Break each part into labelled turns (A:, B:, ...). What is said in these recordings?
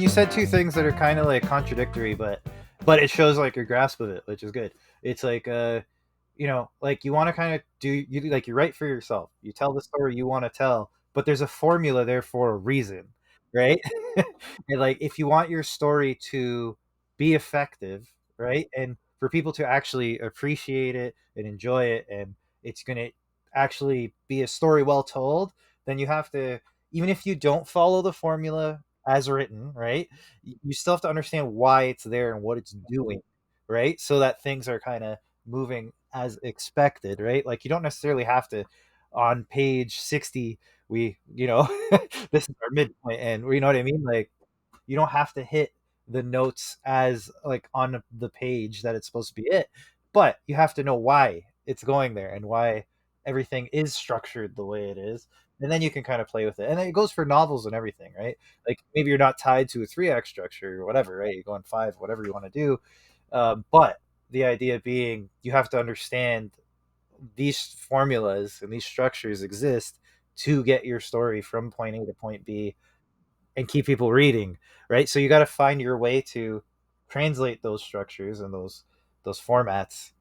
A: and you said two things that are kind of like contradictory, but it shows like your grasp of it, which is good. It's like like you want to kind of do you like you write for yourself. You tell the story you want to tell, but there's a formula there for a reason, right? And like if you want your story to be effective, right? And for people to actually appreciate it and enjoy it and it's going to actually be a story well told, then you have to, even if you don't follow the formula as written, right? You still have to understand why it's there and what it's doing, right? So that things are kind of moving as expected, right? Like you don't necessarily have to on page 60 we, this is our midpoint and you know what I mean? Like you don't have to hit the notes as like on the page that it's supposed to be it, but you have to know why it's going there and why everything is structured the way it is, and then you can kind of play with it. And it goes for novels and everything, right? Like maybe you're not tied to a 3 act structure or whatever, right? You go in 5, whatever you want to do. But the idea being you have to understand these formulas and these structures exist to get your story from point A to point B and keep people reading, right? So you got to find your way to translate those structures and those formats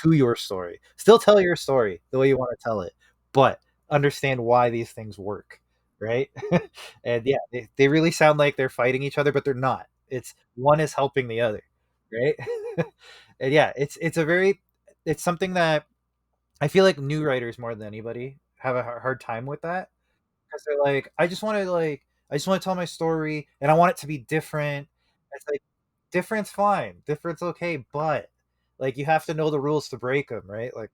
A: to your story. Still tell your story the way you want to tell it, but understand why these things work, right? And yeah, they really sound like they're fighting each other, but they're not. It's one is helping the other, right? And yeah, it's something that I feel like new writers more than anybody have a hard time with that because they're like, I just want to tell my story, and I want it to be different. It's like different's fine, different's okay, but like you have to know the rules to break them, right? Like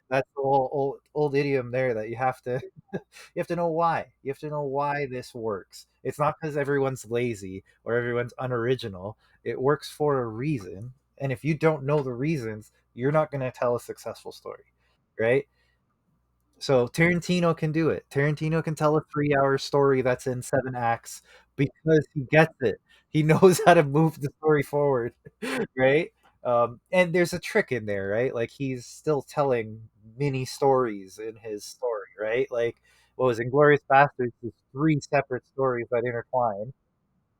A: that's the whole old idiom there that you have to you have to know why. You have to know why this works. It's not because everyone's lazy or everyone's unoriginal. It works for a reason, and if you don't know the reasons, you're not going to tell a successful story, right? So Tarantino can do it. Tarantino can tell a 3 hour story that's in 7 acts because he gets it. He knows how to move the story forward, right? And there's a trick in there, right? Like he's still telling mini stories in his story, right? Like what was Inglorious Bastards is 3 separate stories that intertwine.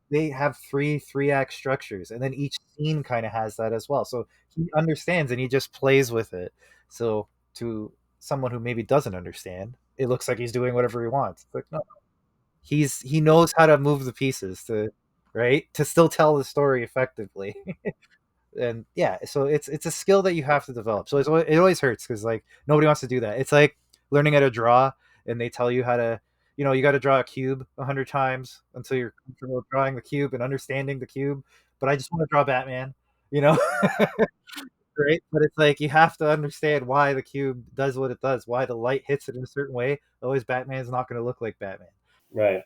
A: They have 3 act structures, and then each scene kind of has that as well. So he understands and he just plays with it. So to someone who maybe doesn't understand, it looks like he's doing whatever he wants. It's like no, he knows how to move the pieces to right to still tell the story effectively. And yeah, so it's a skill that you have to develop. So it always hurts because like nobody wants to do that. It's like learning how to draw, and they tell you how to, you got to draw a cube 100 times until you're comfortable drawing the cube and understanding the cube. But I just want to draw Batman, you know, right? But it's like you have to understand why the cube does what it does, why the light hits it in a certain way. Otherwise, Batman's not going to look like Batman.
B: Right.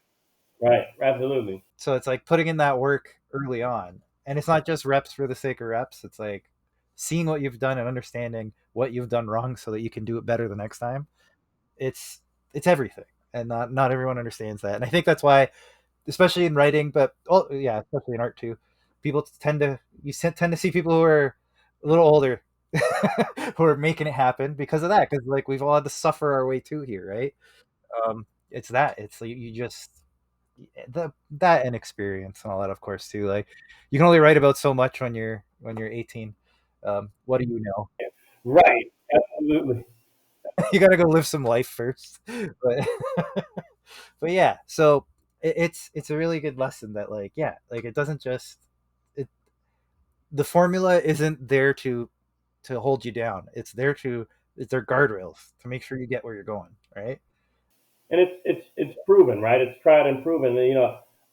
B: Right. Absolutely.
A: So it's like putting in that work early on. And it's not just reps for the sake of reps. It's like seeing what you've done and understanding what you've done wrong so that you can do it better the next time. It's it's everything. And not everyone understands that. And I think that's why, especially in writing, but oh yeah, especially in art too, people tend to see people who are a little older who are making it happen because of that. Because like we've all had to suffer our way to here, right? It's that. It's like you just that and experience and all that, of course, too. Like you can only write about so much when you're 18. What do you know?
B: Right. Absolutely.
A: You got to go live some life first. But but yeah, so it's a really good lesson that like yeah, like it doesn't just it the formula isn't there to hold you down. It's their guardrails to make sure you get where you're going, right?
B: And it's proven, right? It's tried and proven. And,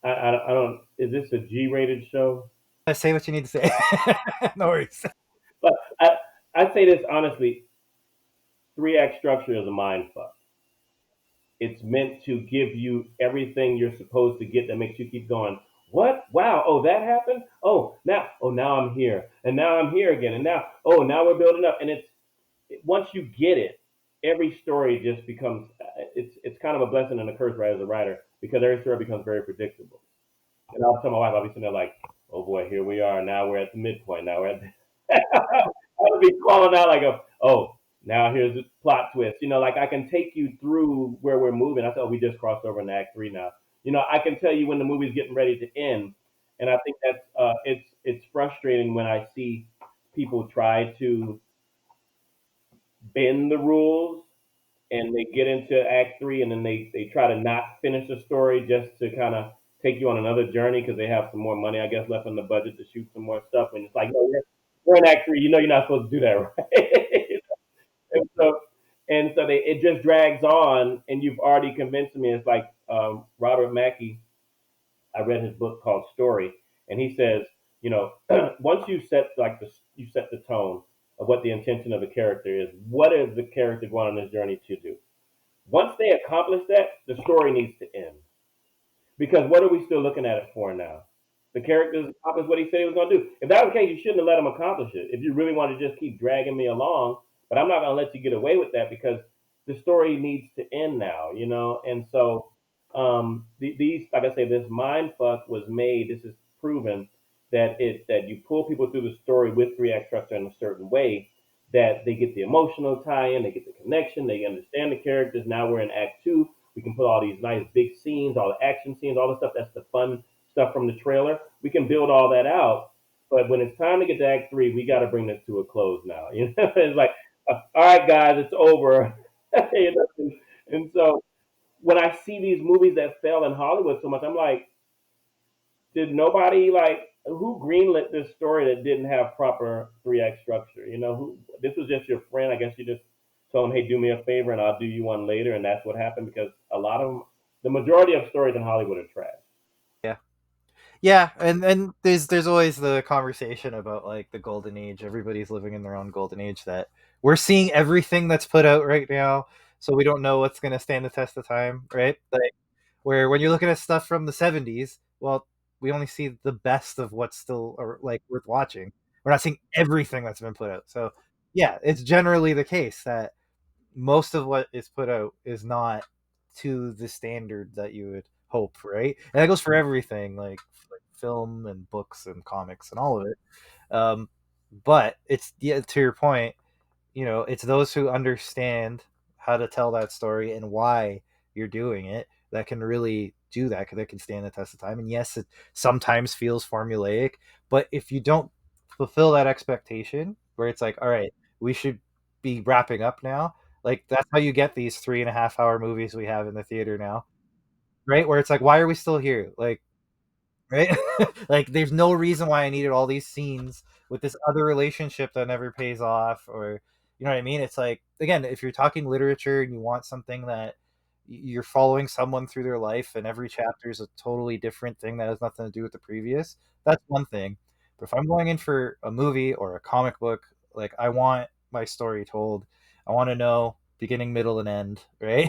B: I don't. Is this a G-rated show?
A: Say what you need to say. No worries.
B: But I say this honestly: 3 act structure is a mind fuck. It's meant to give you everything you're supposed to get that makes you keep going. What? Wow! Oh, that happened. Oh now I'm here, and now I'm here again, and now we're building up, and once you get it, every story just becomes it's kind of a blessing and a curse, right, as a writer, because every story becomes very predictable. And I'll tell my wife, I'll be sitting there like, oh boy, here we are. Now we're at the midpoint. Now we're at the I would be calling out like oh, now here's the plot twist. Like I can take you through where we're moving. I thought we just crossed over into Act 3 now. I can tell you when the movie's getting ready to end, And I think that's it's frustrating when I see people try to bend the rules and they get into Act Three and then they try to not finish the story just to kind of take you on another journey because they have some more money, I guess, left in the budget to shoot some more stuff. And it's like, no, we're in Act Three. You know, you're not supposed to do that, right? and so and so it just drags on, and you've already convinced me. It's like Robert Mackey. I read his book called Story, and he says, you know, once you set you set the tone of what the intention of the character is, what is the character going on this journey to do? Once they accomplish that, the story needs to end. Because what are we still looking at it for now? The characters accomplished what he said he was going to do. If that was the case, you shouldn't have let him accomplish it. If you really want to just keep dragging me along, but I'm not going to let you get away with that because the story needs to end now, you know. And so these, like I say, this mind fuck was made. This is proven that you pull people through the story with three act structure in a certain way that they get the emotional tie-in, they get the connection, they understand the characters. Now we're in Act Two, we can put all these nice big scenes, all the action scenes, all the stuff that's the fun stuff from the trailer. We can build all that out. But when it's time to get to Act Three, we got to bring this to a close now. You know, it's like, all right, guys, it's over. You know? And so when I see these movies that fail in Hollywood so much, I'm like, did nobody like who greenlit this story that didn't have proper three act structure? You know, who this was just your friend. I guess you just told him, "Hey, do me a favor, and I'll do you one later," and that's what happened because a lot of them, the majority of stories in Hollywood are trash.
A: Yeah. Yeah, and there's always the conversation about like the golden age. Everybody's living in their own golden age that we're seeing everything that's put out right now, so we don't know what's going to stand the test of time, right? Like where when you're looking at stuff from the 70s, well, we only see the best of what's still like worth watching. We're not seeing everything that's been put out. So, yeah, it's generally the case that most of what is put out is not to the standard that you would hope, right? And that goes for everything, like film and books and comics and all of it. Um, but it's yeah, to your point, it's those who understand how to tell that story and why you're doing it that can really do that, that can stand the test of time. And yes, it sometimes feels formulaic, but if you don't fulfill that expectation where it's like, all right, we should be wrapping up now, like that's how you get these 3.5 hour movies we have in the theater now, right? Where it's like, why are we still here? Like, right? Like, there's no reason why I needed all these scenes with this other relationship that never pays off, or you know what I mean? It's like, again, if you're talking literature and you want something that you're following someone through their life and every chapter is a totally different thing that has nothing to do with the previous, that's one thing. But if I'm going in for a movie or a comic book, like I want my story told. I want to know beginning, middle, and end, right?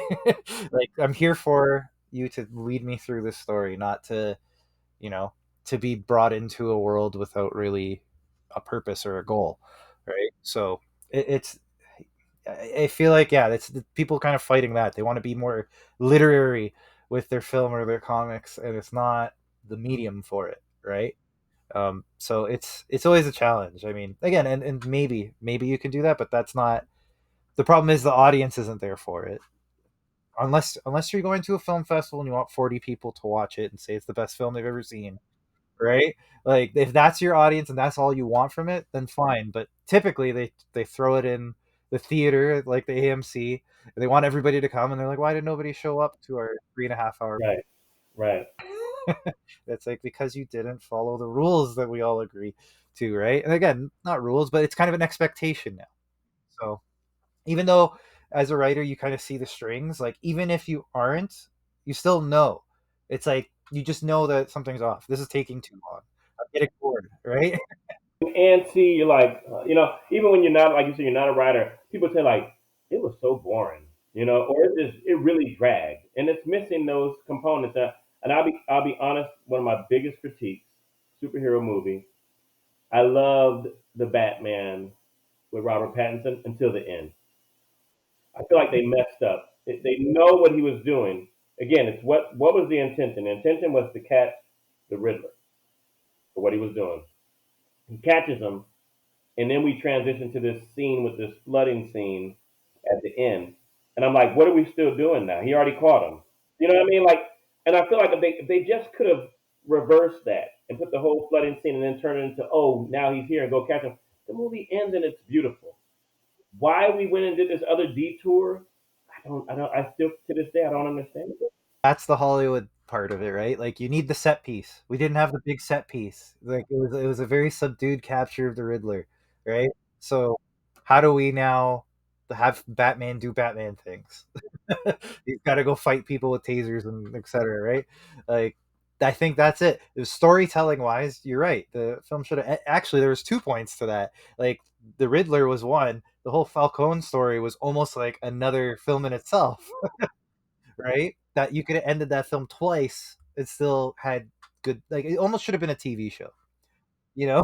A: Like I'm here for you to lead me through this story, not to you know, to be brought into a world without really a purpose or a goal, right? So it's, I feel like, yeah, it's the people kind of fighting that. They want to be more literary with their film or their comics, and it's not the medium for it, right? So it's always a challenge. I mean, again, and maybe you can do that, but that's not the problem. Is the audience isn't there for it unless you're going to a film festival and you want 40 people to watch it and say it's the best film they've ever seen, right? Like if that's your audience and that's all you want from it, then fine. But typically they throw it in the theater, like the AMC, and they want everybody to come, and they're like, why did nobody show up to our 3.5 hour?
B: Right, right.
A: It's like because you didn't follow the rules that we all agree to, right? And again, not rules, but it's kind of an expectation now. So even though as a writer you kind of see the strings, like even if you aren't, you still know. It's like you just know that something's off. This is taking too long. I'm getting bored, right?
B: And see, you're like, even when you're not, like you said, you're not a writer. People say like, it was so boring, or it really dragged, and it's missing those components. And I'll be honest, one of my biggest critiques, superhero movie. I loved the Batman with Robert Pattinson until the end. I feel like they messed up. They know what he was doing. Again, it's what was the intention? The intention was to catch the Riddler for what he was doing. He catches him, and then we transition to this scene with this flooding scene at the end. And I'm like, what are we still doing now? He already caught him. You know what I mean? Like, and I feel like if they just could have reversed that and put the whole flooding scene and then turn it into, oh, now he's here and go catch him. The movie ends and it's beautiful. Why we went and did this other detour, I still to this day I don't understand it.
A: That's the Hollywood part of it, right? Like you need the set piece. We didn't have the big set piece. Like it was a very subdued capture of the Riddler, right? So how do we now have Batman do Batman things? He's got to go fight people with tasers and etc. Right? Like I think that's it. It was storytelling wise, you're right. The film should have actually there was 2 points to that. Like the Riddler was one. The whole Falcone story was almost like another film in itself, right? That you could have ended that film twice. It still had good. Like it almost should have been a TV show, you know,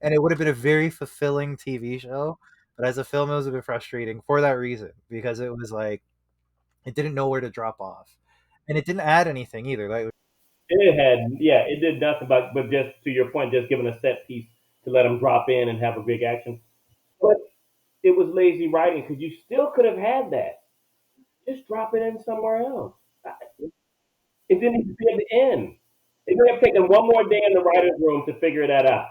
A: and it would have been a very fulfilling TV show. But as a film, it was a bit frustrating for that reason because it was like it didn't know where to drop off, and it didn't add anything either. Like
B: It had, yeah, it did nothing but just to your point, just giving a set piece to let them drop in and have a big action. But it was lazy writing because you still could have had that. Just drop it in somewhere else. It didn't even be at the end. It may have taken one more day in the writer's room to figure that out.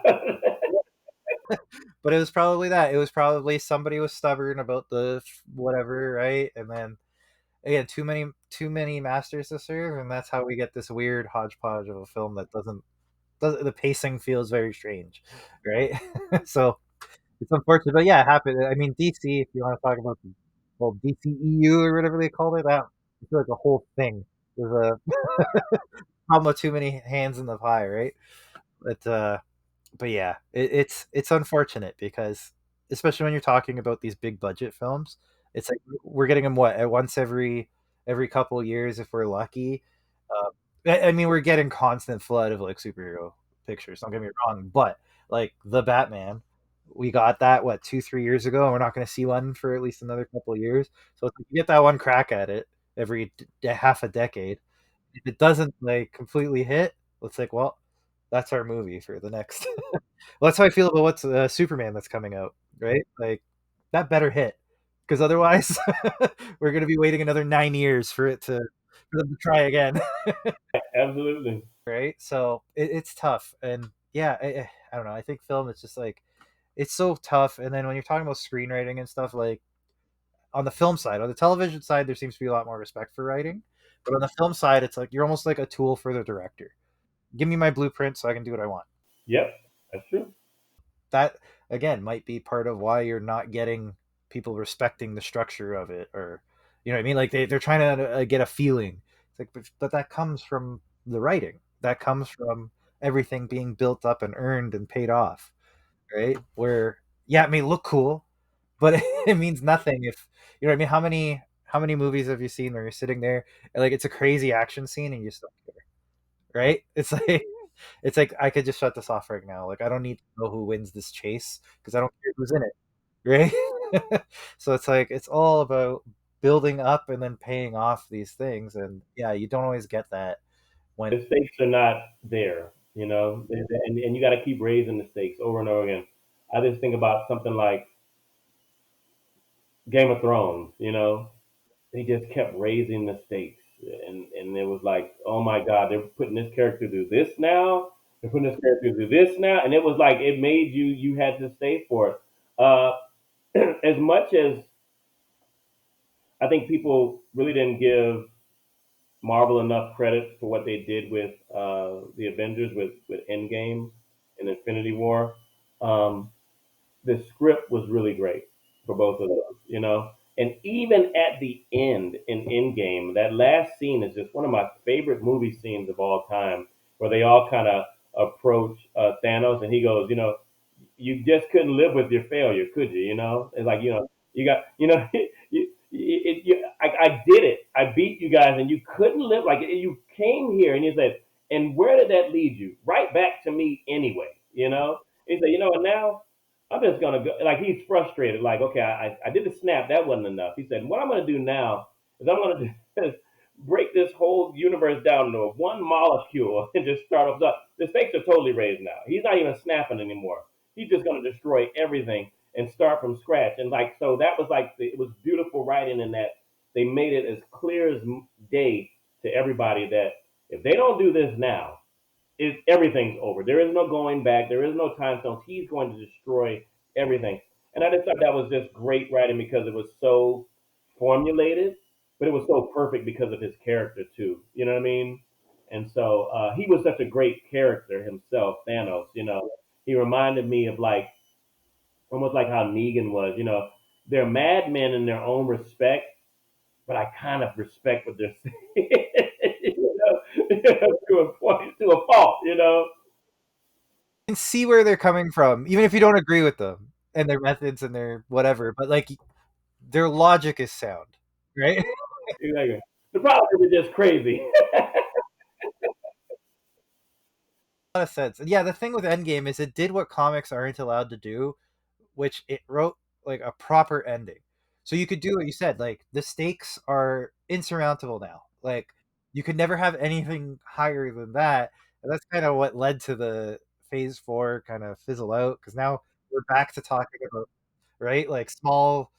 A: but it was probably that. It was probably somebody was stubborn about the whatever, right? And then again, too many masters to serve, and that's how we get this weird hodgepodge of a film that the pacing feels very strange, right? So it's unfortunate, but yeah, it happened. I mean, DC, if you want to talk about the well, DCEU or whatever they called it, that I feel like the whole thing was a problem of too many hands in the pie, right? But but yeah, it's unfortunate because especially when you're talking about these big budget films, it's like we're getting them what at once every couple of years if we're lucky. I mean, we're getting constant flood of like superhero pictures. Don't get me wrong, but like the Batman, we got that what 2 3 years ago, and we're not going to see one for at least another couple of years. So it's like you get that one crack at it every half a decade. If it doesn't like completely hit, it's like well, that's our movie for the next. Well, that's how I feel about what's Superman that's coming out, right? Like that better hit, because otherwise we're gonna be waiting another 9 years for them to try again,
B: Absolutely.
A: right? So it's tough, and yeah, I don't know. I think film is just like it's so tough, and then when you're talking about screenwriting and stuff, like on the film side, on the television side, there seems to be a lot more respect for writing, but on the film side, it's like you're almost like a tool for the director. Give me my blueprint so I can do what I want.
B: Yep, that's true.
A: That again might be part of why you're not getting people respecting the structure of it, or you know what I mean, like they're trying to get a feeling. It's like but that comes from the writing, that comes from everything being built up and earned and paid off, right? Where yeah, it may look cool, but it means nothing if you know what I mean. How many movies have you seen where you're sitting there and like it's a crazy action scene and you just don't care, right? It's like it's like I could just shut this off right now. Like I don't need to know who wins this chase because I don't care who's in it, right? So it's like it's all about building up and then paying off these things, and yeah, you don't always get that when
B: The stakes are not there, and you got to keep raising the stakes over and over again. I just think about something like Game of Thrones. They just kept raising the stakes, and it was like, oh my God, they're putting this character through this now. They're putting this character through this now, and it was like it made you had to stay for it. Uh, as much as I think people really didn't give Marvel enough credit for what they did with the Avengers, with Endgame and Infinity War. Um, the script was really great for both of those. And even at the end in Endgame, that last scene is just one of my favorite movie scenes of all time, where they all kind of approach Thanos, and he goes, you just couldn't live with your failure, could you? It's like you got I did it. I beat you guys, and you couldn't live like you came here, and you said, and where did that lead you? Right back to me anyway. He said, and now I'm just gonna go. Like he's frustrated. Like okay, I did the snap. That wasn't enough. He said, what I'm gonna do now is I'm gonna do break this whole universe down into one molecule and just start off. The stakes are totally raised now. He's not even snapping anymore. He's just going to destroy everything and start from scratch. And like so, that was like it was beautiful writing in that they made it as clear as day to everybody that if they don't do this now, everything's over. There is no going back. There is no time stones. He's going to destroy everything. And I just thought that was just great writing because it was so formulated, but it was so perfect because of his character too. You know what I mean? And so he was such a great character himself, Thanos. He reminded me of like almost like how Negan was. They're madmen in their own respect, but I kind of respect what they're saying. To a point, to a fault.
A: Can see where they're coming from, even if you don't agree with them and their methods and their whatever. But like their logic is sound, right?
B: Exactly. The problem is it's just crazy.
A: A lot of sense. And yeah, the thing with Endgame is it did what comics aren't allowed to do, which it wrote like a proper ending. So you could do what you said, like the stakes are insurmountable now. Like you could never have anything higher than that. And that's kind of what led to the phase four kind of fizzle out because now we're back to talking about right like small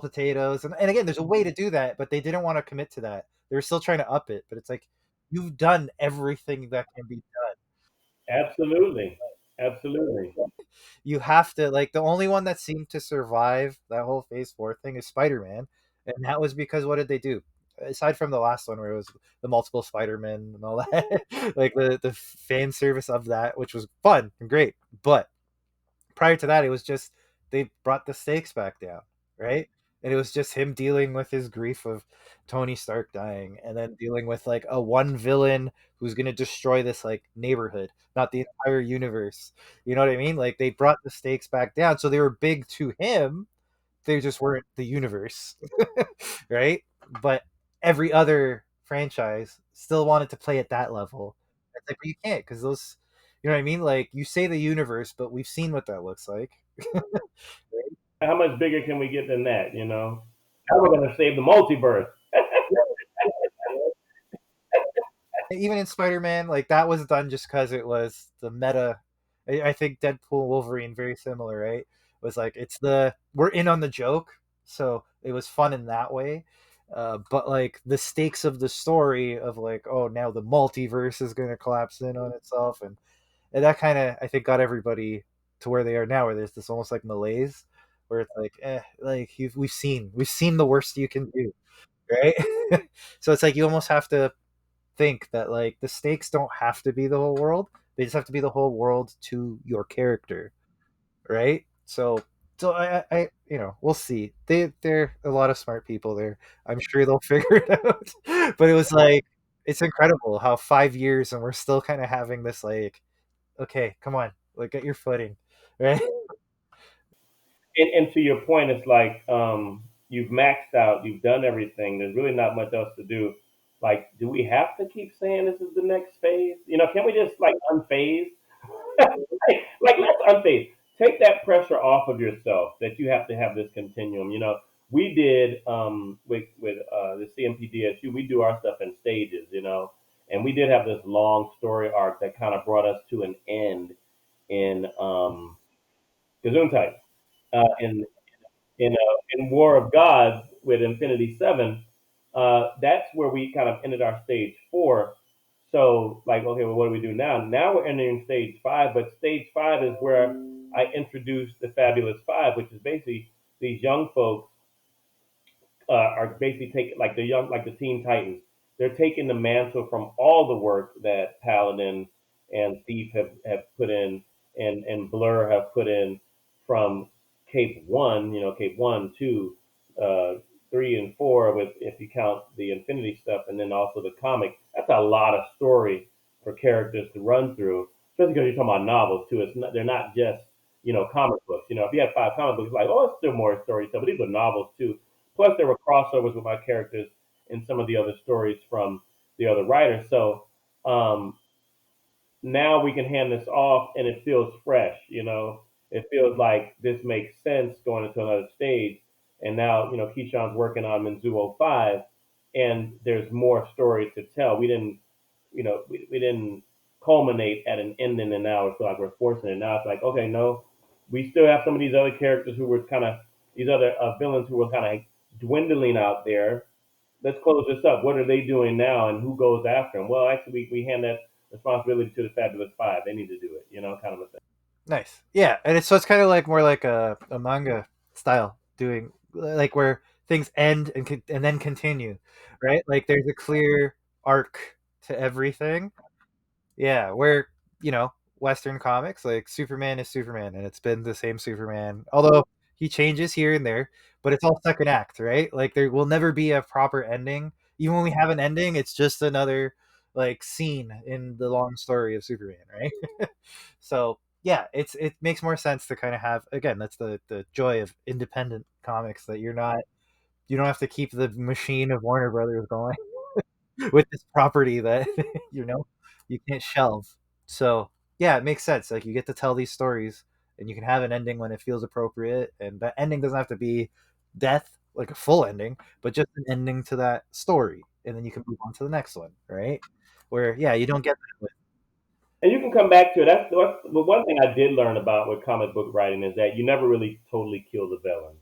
A: potatoes and again there's a way to do that but they didn't want to commit to that. They were still trying to up it, but it's like you've done everything that can be done.
B: Absolutely. Absolutely.
A: You have to like the only one that seemed to survive that whole phase four thing is Spider-Man, and that was because what did they do aside from the last one where it was the multiple Spider-Man and all that like the fan service of that, which was fun and great, but prior to that it was just they brought the stakes back down, right? And it was just him dealing with his grief of Tony Stark dying and then dealing with like a one villain who's going to destroy this like neighborhood, not the entire universe. You know what I mean? Like they brought the stakes back down so they were big to him, they just weren't the universe. Right? But every other franchise still wanted to play at that level. It's like, well, you can't because those, you know what I mean? Like you say the universe, but we've seen what that looks like.
B: How much bigger can we get than that? How are we going to save the multiverse?
A: Even in Spider-Man, like that was done just because it was the meta. I think Deadpool, Wolverine, very similar, right? It was like it's the we're in on the joke, so it was fun in that way. But like the stakes of the story of like, oh, now the multiverse is going to collapse in on itself, and that kind of I think got everybody to where they are now, where there's this almost like malaise, where it's like, like we've seen the worst you can do, right? So it's like you almost have to think that like the stakes don't have to be the whole world. They just have to be the whole world to your character, right? So we'll see. They're a lot of smart people there. I'm sure they'll figure it out. But it was like it's incredible how 5 years and we're still kind of having this like, okay, come on, like get your footing, right?
B: And to your point, it's like you've maxed out, you've done everything. There's really not much else to do. Like, do we have to keep saying this is the next phase? Can we just like unphase? Like let's unphase. Take that pressure off of yourself that you have to have this continuum. We did with the CMPDSU, we do our stuff in stages. And we did have this long story arc that kind of brought us to an end in Gesundheit. In War of Gods with Infinity Seven, that's where we kind of ended our stage four. So, like, okay, well, what do we do now? Now we're entering stage five, but stage five is where I introduced the Fabulous Five, which is basically these young folks are basically taking like the Teen Titans. They're taking the mantle from all the work that Paladin and Thief have put in, and Blur have put in from Cape One, Cape One, Two, Three, and Four, with if you count the Infinity stuff, and then also the comic. That's a lot of story for characters to run through, especially because you're talking about novels too. They're not just comic books. If you have five comic books, like it's still more story stuff, but these are novels too. Plus, there were crossovers with my characters in some of the other stories from the other writers. So now we can hand this off, and it feels fresh. It feels like this makes sense going into another stage. And now, Keyshawn's working on Menzuo 5, and there's more stories to tell. We didn't culminate at an ending, and now it's like we're forcing it. Now it's like, okay, no, we still have some of these other characters who were kind of these other villains who were kind of dwindling out there. Let's close this up. What are they doing now, and who goes after them? Well, actually, we hand that responsibility to the Fabulous Five. They need to do it, kind of a thing.
A: Nice. Yeah, and it's kind of like more like a manga style doing like where things end and then continue, right? Like there's a clear arc to everything. Yeah, where you know Western comics like Superman is Superman, and it's been the same Superman, although he changes here and there, but it's all second act, right? Like there will never be a proper ending. Even when we have an ending, it's just another like scene in the long story of Superman, right? So yeah, it makes more sense to kind of have again. That's the joy of independent comics that you don't have to keep the machine of Warner Brothers going with this property that you know you can't shelve. So yeah, it makes sense. Like you get to tell these stories, and you can have an ending when it feels appropriate, and that ending doesn't have to be death, like a full ending, but just an ending to that story, and then you can move on to the next one, right? Where yeah, you don't get that with
B: And you can come back to it. That's the one thing I did learn about with comic book writing is that you never really totally kill the villain.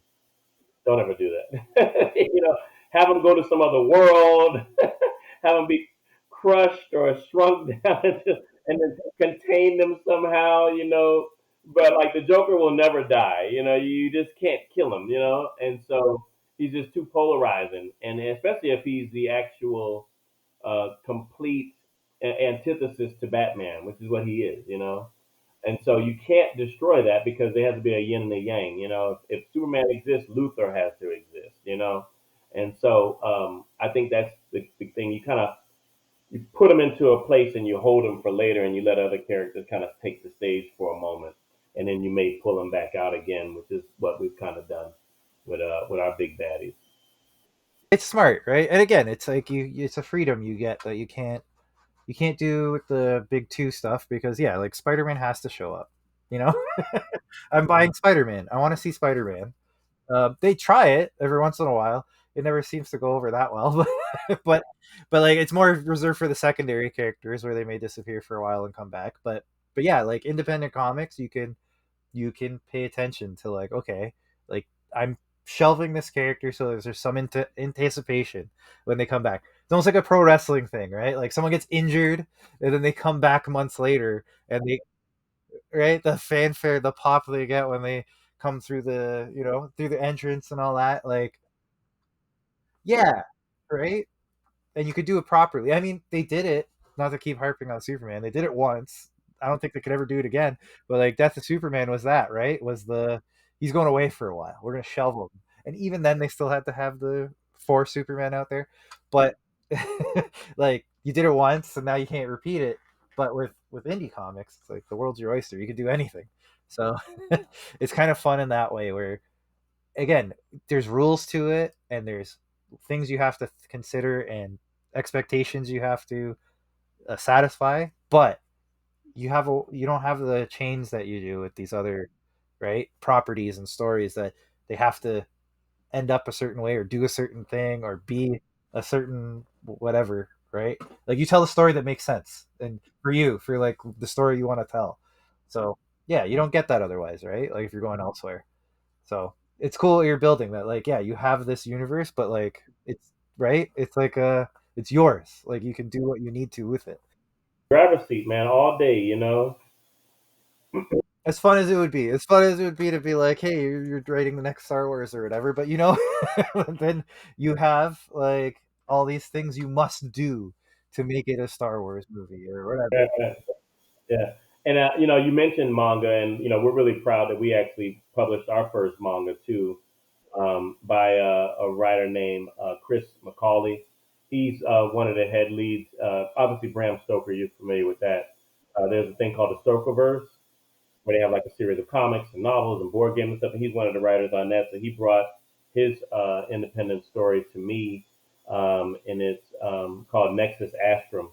B: Don't ever do that. Have them go to some other world, have them be crushed or shrunk down, and then contain them somehow. But like the Joker will never die. You just can't kill him. And so he's just too polarizing, and especially if he's the actual complete antithesis to Batman, which is what he is. And so you can't destroy that because there has to be a yin and a yang. If Superman exists, Luthor has to exist. And so I think that's the thing. You kind of you put them into a place and you hold them for later, and you let other characters kind of take the stage for a moment, and then you may pull them back out again, which is what we've kind of done with our big baddies.
A: it's smart, right? And again, it's like it's a freedom you get that you can't do with the big two stuff because yeah, like Spider-Man has to show up. You know, I'm buying Spider-Man. I want to see Spider-Man. They try it every once in a while. It never seems to go over that well, but but like it's more reserved for the secondary characters where they may disappear for a while and come back. But yeah, like independent comics, you can pay attention to like okay, like I'm shelving this character so there's some anticipation when they come back. It's almost like a pro wrestling thing, right? Like someone gets injured and then they come back months later and they right the fanfare, the pop they get when they come through the through the entrance and all that. Like yeah, right. And you could do it properly. I mean, they did it. Not to keep harping on Superman, they did it once. I don't think they could ever do it again. But like Death of Superman was that right? Was the he's going away for a while. We're gonna shelve him, and even then they still had to have the four Superman out there. But like you did it once, and now you can't repeat it. But with indie comics, it's like the world's your oyster. You could do anything. So it's kind of fun in that way where again, there's rules to it and there's things you have to consider and expectations you have to satisfy, but you don't have the chains that you do with these other right properties and stories that they have to end up a certain way or do a certain thing or be a certain whatever, right? Like you tell a story that makes sense and for you for like the story you want to tell. So yeah, you don't get that otherwise, right? Like if you're going elsewhere. So it's cool you're building that. Like, yeah, you have this universe, but like it's right. It's like it's yours. Like you can do what you need to with it.
B: Driver's seat, man, all day.
A: As fun as it would be, as fun as it would be to be like, hey, you're writing the next Star Wars or whatever. But then you have like all these things you must do to make it a Star Wars movie or whatever.
B: Yeah. And you mentioned manga, and we're really proud that we actually published our first manga too, by a writer named Chris McCauley. He's one of the head leads. Obviously, Bram Stoker, you're familiar with that. There's a thing called the Stokerverse, where they have like a series of comics and novels and board games and stuff. And he's one of the writers on that. So he brought his independent story to me, and it's called Nexus Astrum.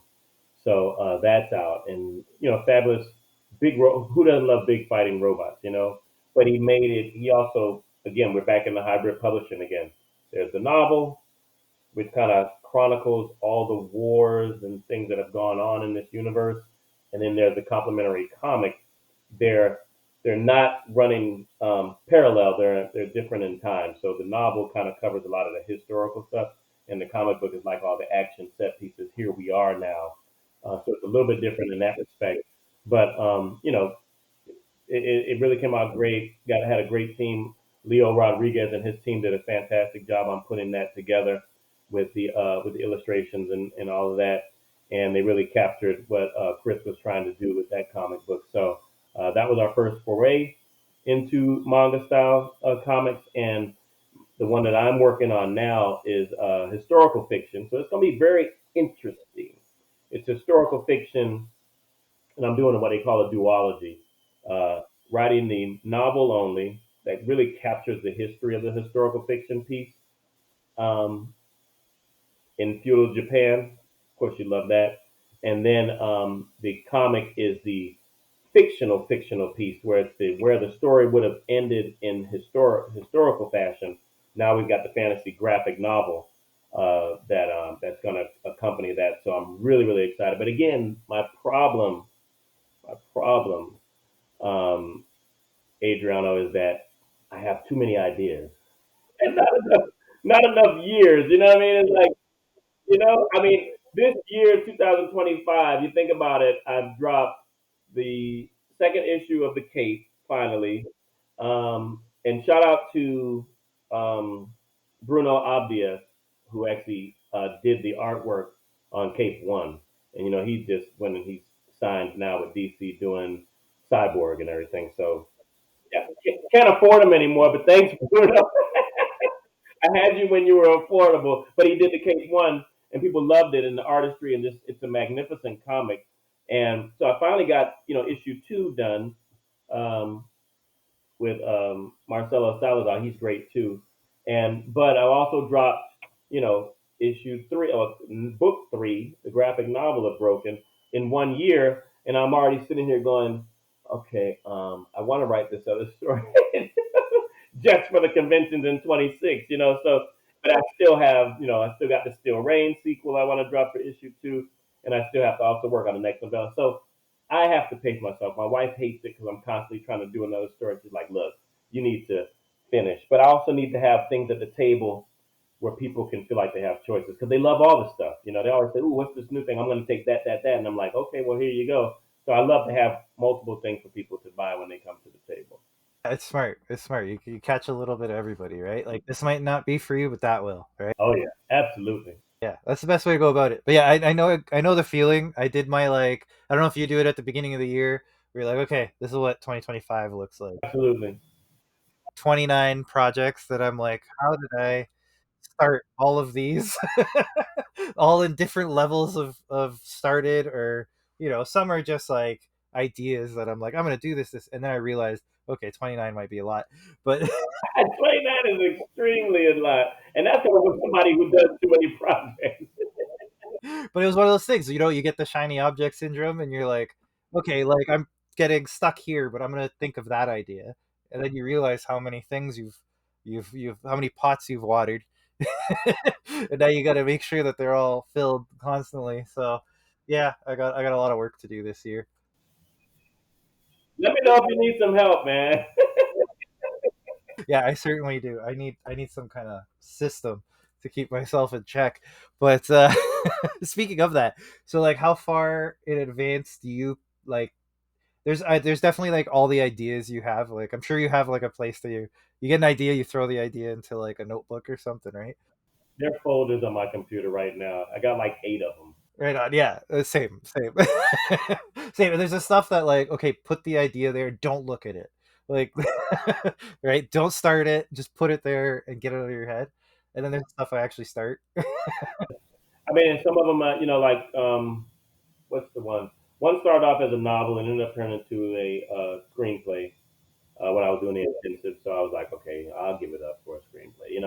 B: So that's out, and fabulous who doesn't love big fighting robots, But he made it. He also, again, we're back in the hybrid publishing again. There's the novel, which kind of chronicles all the wars and things that have gone on in this universe, and then there's the complementary comic. They're they're not running parallel. They're different in time. So the novel kind of covers a lot of the historical stuff, and the comic book is like all the action set pieces. Here we are now, So it's a little bit different in that respect. But it really came out great. Got had a great team. Leo Rodriguez and his team did a fantastic job on putting that together with the illustrations and all of that, and they really captured what Chris was trying to do with that comic book. So that was our first foray into manga style comics, and the one that I'm working on now is historical fiction. So it's going to be very interesting. It's historical fiction, and I'm doing what they call a duology, uh, writing the novel only that really captures the history of the historical fiction piece um, in feudal Japan. Of course, you love that. And then the comic is the fictional piece where it's where the story would have ended in historical fashion. Now we've got the fantasy graphic novel that's going to accompany that. So I'm really excited. But again, my problem, um, Adriano, is that I have too many ideas and not enough years. You know what I mean? It's like I mean, this year, 2025, you think about it, I've dropped the second issue of The Cape finally. And shout out to um, Bruno Abdia, who actually did the artwork on Cape 1. And, he just went and he's signed now with DC doing Cyborg and everything. So, yeah, can't afford him anymore, but thanks, Bruno. I had you when you were affordable, but he did the case one, and people loved it, and the artistry, and just it's a magnificent comic. And so I finally got issue two done um, with Marcelo Salazar. He's great too. And but I also dropped issue three or book three, the graphic novel of Broken, in 1 year, and I'm already sitting here going, okay, I want to write this other story. Just for the conventions in 26, So, but I still have, I still got the Still Rain sequel I want to drop for issue two, and I still have to also work on the next novella. So I have to pace myself. My wife hates it because I'm constantly trying to do another story. She's like, look, you need to finish. But I also need to have things at the table where people can feel like they have choices because they love all the stuff. They always say, ooh, what's this new thing? I'm going to take that. And I'm like, okay, well, here you go. So I love to have multiple things for people to buy when they come to the table.
A: It's smart. It's smart. You catch a little bit of everybody, right? Like this might not be for you, but that will, right?
B: Oh, yeah, absolutely.
A: Yeah, that's the best way to go about it. But yeah, I know the feeling. I did my like I don't know if you do it at the beginning of the year. Where you're like, okay, this is what 2025 looks like.
B: Absolutely.
A: 29 projects that I'm like, how did I start all of these? All in different levels of started, or some are just like ideas that I'm like, I'm gonna do this, and then I realized, okay, 29 might be a lot, but
B: 29 is extremely a lot, and that's coming from somebody who does too many projects.
A: but it was one of those things, you get the shiny object syndrome, and you're like, okay, like I'm getting stuck here, but I'm gonna think of that idea, and then you realize how many things you've how many pots you've watered, and now you got to make sure that they're all filled constantly. So, yeah, I got a lot of work to do this year.
B: Let me know if you need some help, man.
A: Yeah, I certainly do. I need some kind of system to keep myself in check. But speaking of that, so like, how far in advance do you like? There's definitely like all the ideas you have. Like, I'm sure you have like a place that you get an idea, you throw the idea into like a notebook or something, right?
B: There are folders on my computer right now. I got like 8 of them.
A: Right on. Yeah, same. Same. And there's this stuff that like, okay, put the idea there. Don't look at it. Like, right? Don't start it. Just put it there and get it out of your head. And then there's stuff I actually start.
B: I mean, and some of them, like what's the one? One started off as a novel and ended up turning into a screenplay when I was doing the intensive. So I was like, okay, I'll give it up for a screenplay,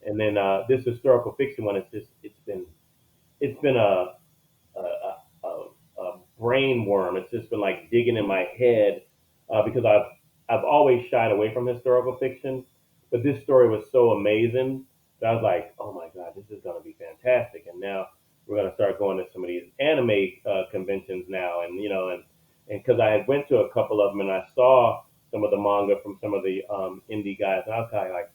B: and then this historical fiction one, it's been a brain worm. It's just been like digging in my head because I've always shied away from historical fiction, but this story was so amazing that I was like, oh my god, this is going to be fantastic. And now we're going to start going to some of these anime conventions now, and and because I had went to a couple of them and I saw some of the manga from some of the indie guys, and I was kind of like,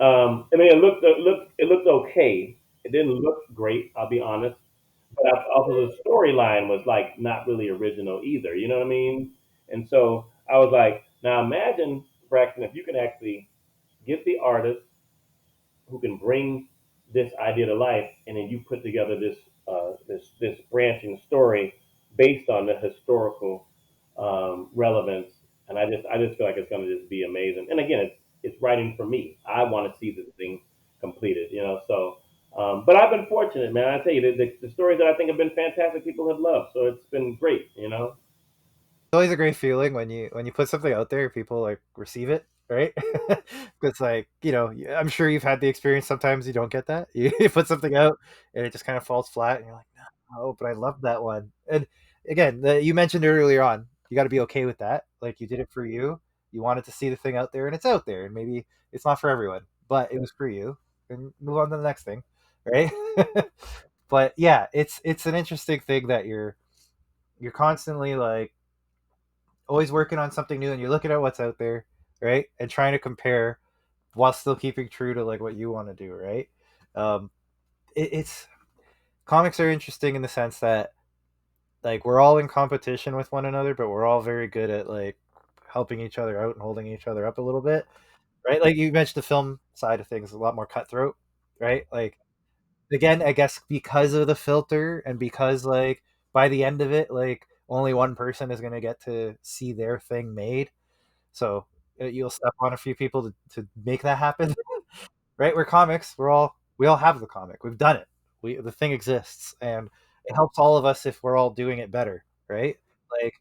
B: I mean, it looked okay. It didn't look great, I'll be honest, but also the storyline was like not really original either. You know what I mean? And so I was like, now imagine, Braxton, if you can actually get the artist who can bring this idea to life, and then you put together this branching story based on the historical relevance. And I just feel like it's going to just be amazing. And again, it's writing for me. I want to see this thing completed, you know. So, but I've been fortunate, man. I tell you, the stories that I think have been fantastic, people have loved. So it's been great, you know.
A: It's always a great feeling when you put something out there, people like receive it, right? It's like, I'm sure you've had the experience. Sometimes you don't get that. You put something out and it just kind of falls flat, and you're like, no, but I love that one. And again, you mentioned earlier on, you got to be okay with that. Like you did it for you. You wanted to see the thing out there, and it's out there, and maybe it's not for everyone, but it was for you, and move on to the next thing, right? But yeah, it's an interesting thing that you're constantly like always working on something new, and you're looking at what's out there, right, and trying to compare while still keeping true to like what you want to do, right. um it's Comics are interesting in the sense that like we're all in competition with one another, but we're all very good at like helping each other out and holding each other up a little bit, right. Like you mentioned, the film side of things is a lot more cutthroat, right. Like again, I guess because of the filter, and because like by the end of it, like only one person is going to get to see their thing made. So you'll step on a few people to make that happen, right? We're comics. We all have the comic. We've done it. The thing exists, and it helps all of us if we're all doing it better, right? Like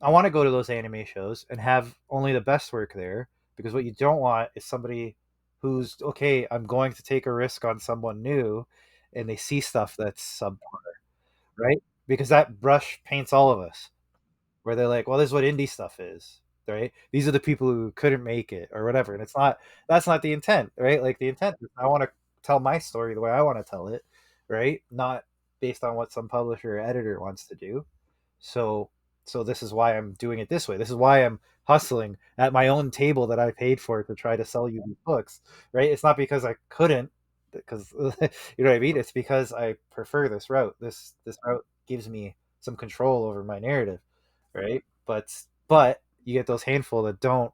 A: I want to go to those anime shows and have only the best work there, because what you don't want is somebody who's okay. I'm going to take a risk on someone new, and they see stuff that's subpar, right? Because that brush paints all of us, where they're like, well, this is what indie stuff is, right? These are the people who couldn't make it or whatever. And it's not, that's not the intent, right? Like the intent is I want to tell my story the way I want to tell it, right? Not based on what some publisher or editor wants to do. So this is why I'm doing it this way. This is why I'm hustling at my own table that I paid for to try to sell you these books, right? It's not because I couldn't, because you know what I mean. It's because I prefer this route. This route gives me some control over my narrative, right? But you get those handful that don't.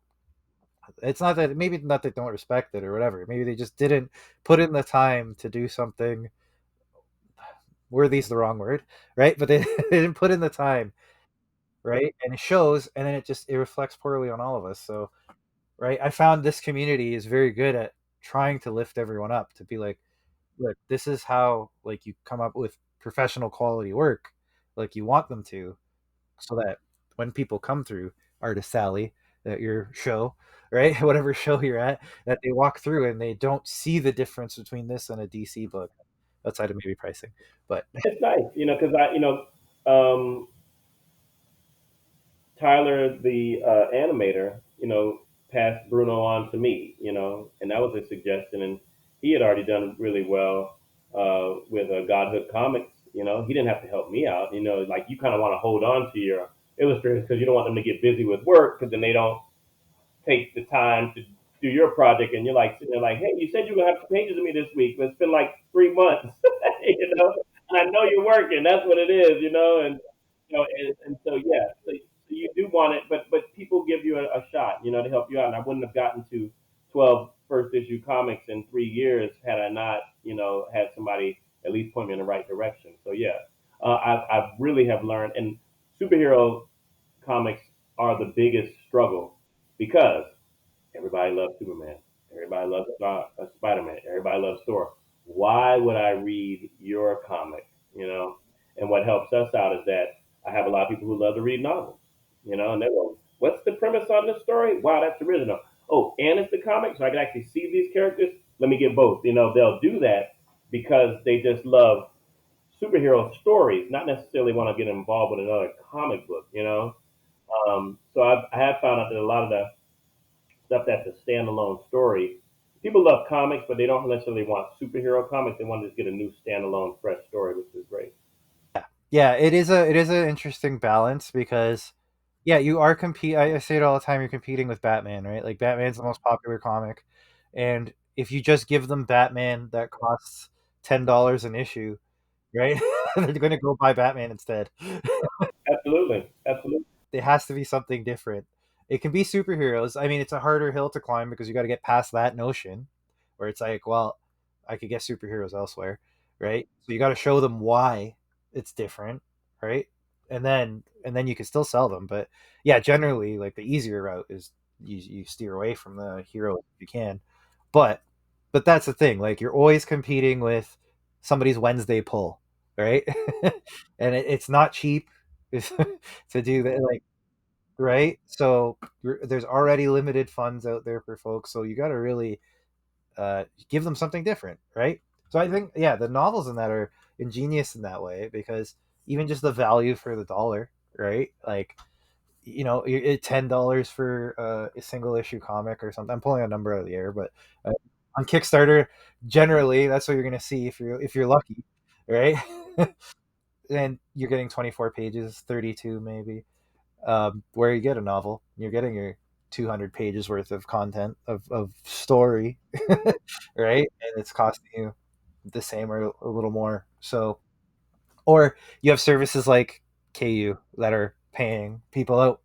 A: It's not that, maybe not that don't respect it or whatever. Maybe they just didn't put in the time to do something. Worthy's the wrong word, right? But they, they didn't put in the time, right? And it shows, and then it reflects poorly on all of us. So, right, I found this community is very good at trying to lift everyone up, to be like, look, this is how like you come up with professional quality work, like you want them to, so that when people come through Artist Sally, at your show, right, whatever show you're at, that they walk through and they don't see the difference between this and a DC book, outside of maybe pricing, but
B: It's nice, you know, because um, Tyler, the animator, passed Bruno on to me, and that was a suggestion, and he had already done really well with Godhood Comics. He didn't have to help me out. Like you kind of want to hold on to your illustrators because you don't want them to get busy with work because then they don't take the time to do your project, and you're like sitting there like, hey, you said you were gonna have pages of me this week, but it's been like 3 months, and I know you're working. That's what it is, and so yeah, so you do want it, but people give you a shot, to help you out, and I wouldn't have gotten to 12 first issue comics in 3 years had I not, had somebody at least point me in the right direction. So yeah, I really have learned, and superhero comics are the biggest struggle because everybody loves Superman. Everybody loves Spider Man. Everybody loves Thor. Why would I read your comic? You know, and what helps us out is that I have a lot of people who love to read novels. And they go, "What's the premise on this story? Wow, that's original. Oh, and it's the comic, so I can actually see these characters. Let me get both." They'll do that because they just love superhero stories, not necessarily want to get involved with another comic book. So I have found out that a lot of the stuff that's a standalone story, people love comics, but they don't necessarily want superhero comics. They want to just get a new standalone, fresh story, which is great.
A: yeah, it is an interesting balance, because yeah, you are compete. I say it all the time. You're competing with Batman, right? Like Batman's the most popular comic, and if you just give them Batman that costs $10 an issue, right? they're going to go buy Batman instead.
B: Absolutely, absolutely.
A: It has to be something different. It can be superheroes. I mean, it's a harder hill to climb because you got to get past that notion where it's like, well, I could get superheroes elsewhere, right? So you got to show them why it's different, right? And then you can still sell them. But yeah, generally, like the easier route is you steer away from the hero if you can. But but that's the thing. Like you're always competing with somebody's Wednesday pull, right? And it's not cheap to do that. Like right? So there's already limited funds out there for folks, so you got to really give them something different, right? So I think yeah, the novels in that are ingenious in that way because even just the value for the dollar, right? Like $10 for a single issue comic or something. I'm pulling a number out of the air, but uh, on Kickstarter, generally that's what you're gonna see if you're lucky, right? And you're getting 24 pages, 32 maybe where you get a novel, you're getting your 200 pages worth of content of story, right? And it's costing you the same or a little more. So, or you have services like KU that are paying people out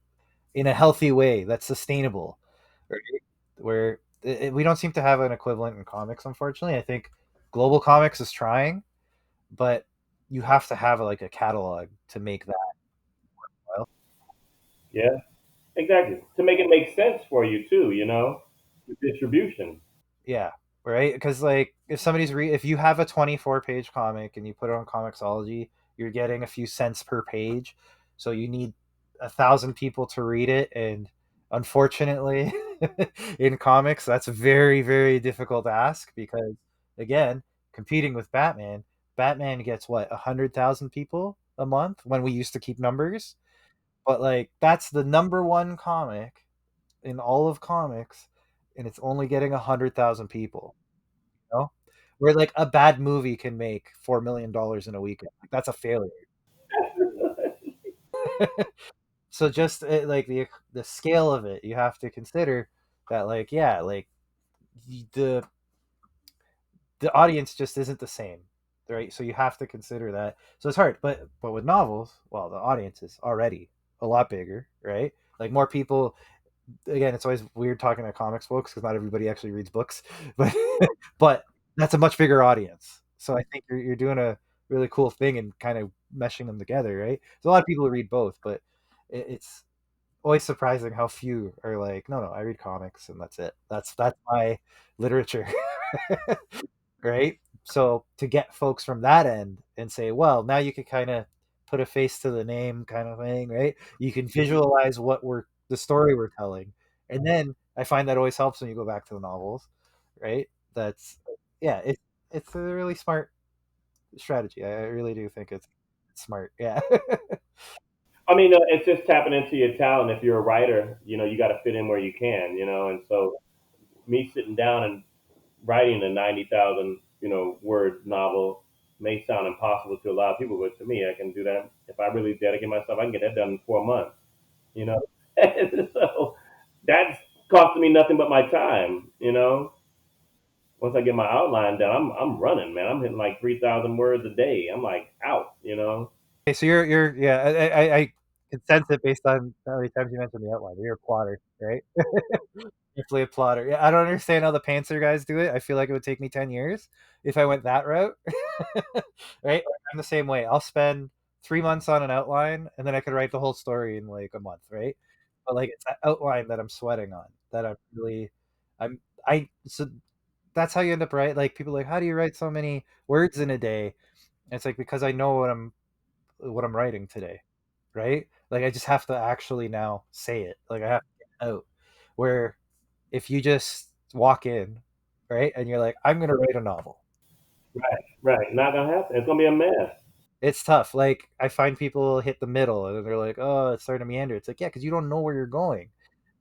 A: in a healthy way that's sustainable, right? Where we don't seem to have an equivalent in comics, unfortunately. I think Global Comics is trying, but you have to have like a catalog to make that well.
B: Yeah, exactly. To make it make sense for you too, the distribution.
A: Yeah, right. Because like if you have a 24-page comic and you put it on Comixology, you're getting a few cents per page. So you need 1,000 people to read it, and unfortunately, in comics, that's a very very difficult ask because again, competing with Batman, Batman gets what 100,000 people a month when we used to keep numbers, but like that's the number one comic in all of comics, and it's only getting 100,000 people. You know, where like a bad movie can make $4 million in a weekend. Like, that's a failure. So just like the scale of it, you have to consider that like yeah, like the the audience just isn't the same, right? So you have to consider that. So it's hard, but with novels, well, the audience is already a lot bigger, right? Like more people again, it's always weird talking to comics folks because not everybody actually reads books, but but that's a much bigger audience. So I think you're doing a really cool thing and kind of meshing them together, right? There's a lot of people who read both, but it's always surprising how few are like, no, no, I read comics and that's it. That's my literature, right? So to get folks from that end and say, well, now you can kind of put a face to the name kind of thing, right? You can visualize what we're the story we're telling. And then I find that always helps when you go back to the novels, right? That's yeah, it's a really smart strategy. I really do think it's smart. Yeah.
B: I mean, it's just tapping into your talent. If you're a writer, you got to fit in where you can, and so me sitting down and writing a 90,000, word novel may sound impossible to a lot of people, but to me, I can do that. If I really dedicate myself, I can get that done in 4 months, you know? So that's costing me nothing but my time. Once I get my outline done, I'm running, man. I'm hitting like 3,000 words a day. I'm like out.
A: Okay, so you're yeah, I can sense it based on how many times you mentioned the outline. You're a plotter, right? Definitely a plotter. Yeah, I don't understand how the Panther guys do it. I feel like it would take me 10 years if I went that route. Right? Like, I'm the same way. I'll spend 3 months on an outline and then I could write the whole story in like a month, right? But like it's that outline that I'm sweating on that I'm really I'm I so that's how you end up right. Like people are like, how do you write so many words in a day? And it's like because I know what I'm writing today, right? Like I just have to actually now say it. Like I have to get it out. Where if you just walk in, right, and you're like, I'm gonna write a novel.
B: Right, right. Not gonna happen. It's gonna be a mess.
A: It's tough. Like I find people hit the middle and they're like, oh, it's starting to meander. It's like, yeah, because you don't know where you're going.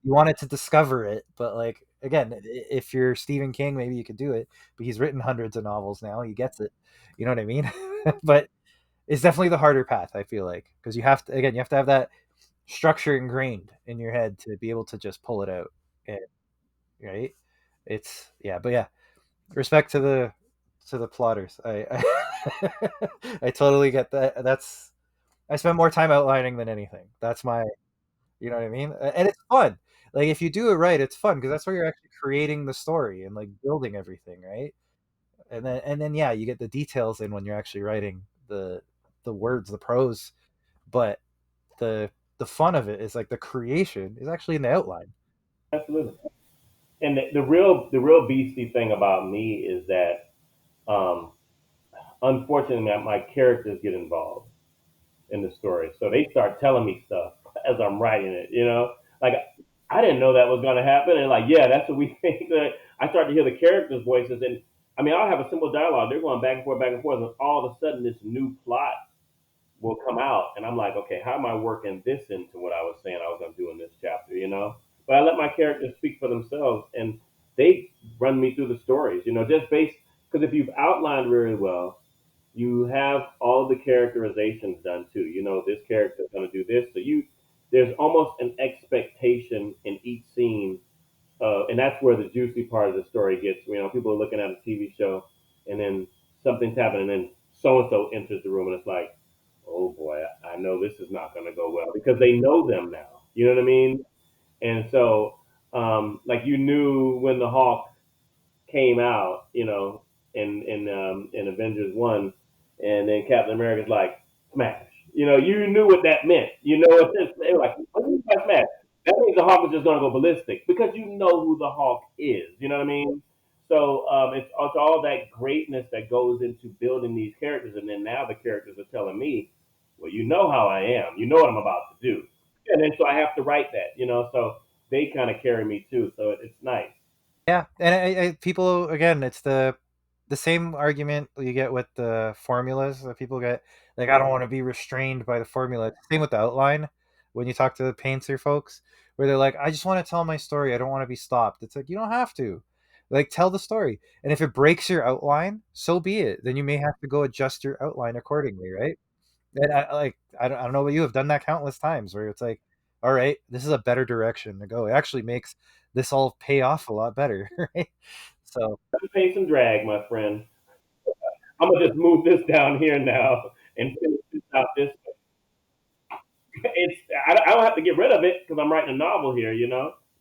A: You wanted to discover it, but like again, if you're Stephen King, maybe you could do it. But he's written hundreds of novels now. He gets it. You know what I mean? But it's definitely the harder path. I feel like because you have to have that structure ingrained in your head to be able to just pull it out. And, right? It's yeah, but yeah, respect to to the plotters. I totally get that. That's I spend more time outlining than anything. That's my, you know what I mean? And it's fun. Like if you do it right, it's fun because that's where you're actually creating the story and like building everything, right? And then yeah, you get the details in when you're actually writing the words, the prose, but the the fun of it is like the creation is actually in the outline.
B: Absolutely. And the real beastie thing about me is that um, unfortunately my characters get involved in the story, so they start telling me stuff as I'm writing it. Like I didn't know that was going to happen, and like yeah, that's what we think. That I start to hear the characters' voices, and I mean I'll have a simple dialogue. They're going back and forth, and all of a sudden this new plot will come out, and I'm like, okay, how am I working this into what I was saying I was going to do in this chapter? But I let my characters speak for themselves, and they run me through the stories, just based because if you've outlined very well, you have all the characterizations done too. This character is going to do this, so there's almost an expectation in each scene, and that's where the juicy part of the story gets. People are looking at a TV show, and then something's happening, and then so and so enters the room, and it's like, oh boy, I know this is not going to go well because they know them now. You know what I mean? And so, like you knew when the Hawk came out, in Avengers 1, and then Captain America's like smash. You knew what that meant. They were like, what do you mean by smash? That means the Hawk is just going to go ballistic because you know who the Hawk is. You know what I mean? So it's all that greatness that goes into building these characters, and then now the characters are telling me, well, you know how I am. You know what I'm about to do, and then so I have to write that. So they kind of carry me too. So it's nice.
A: Yeah, and people again, it's the same argument you get with the formulas that people get. Like, I don't want to be restrained by the formula. Same with the outline. When you talk to the painter folks, where they're like, I just want to tell my story. I don't want to be stopped. It's like you don't have to. Like, tell the story, and if it breaks your outline, so be it. Then you may have to go adjust your outline accordingly, right? And I don't know about you. Have done that countless times where it's like, all right, this is a better direction to go. It actually makes this all pay off a lot better, right? So
B: Pace and drag, my friend. I'm gonna just move this down here now and finish this out this way. I don't have to get rid of it because I'm writing a novel here.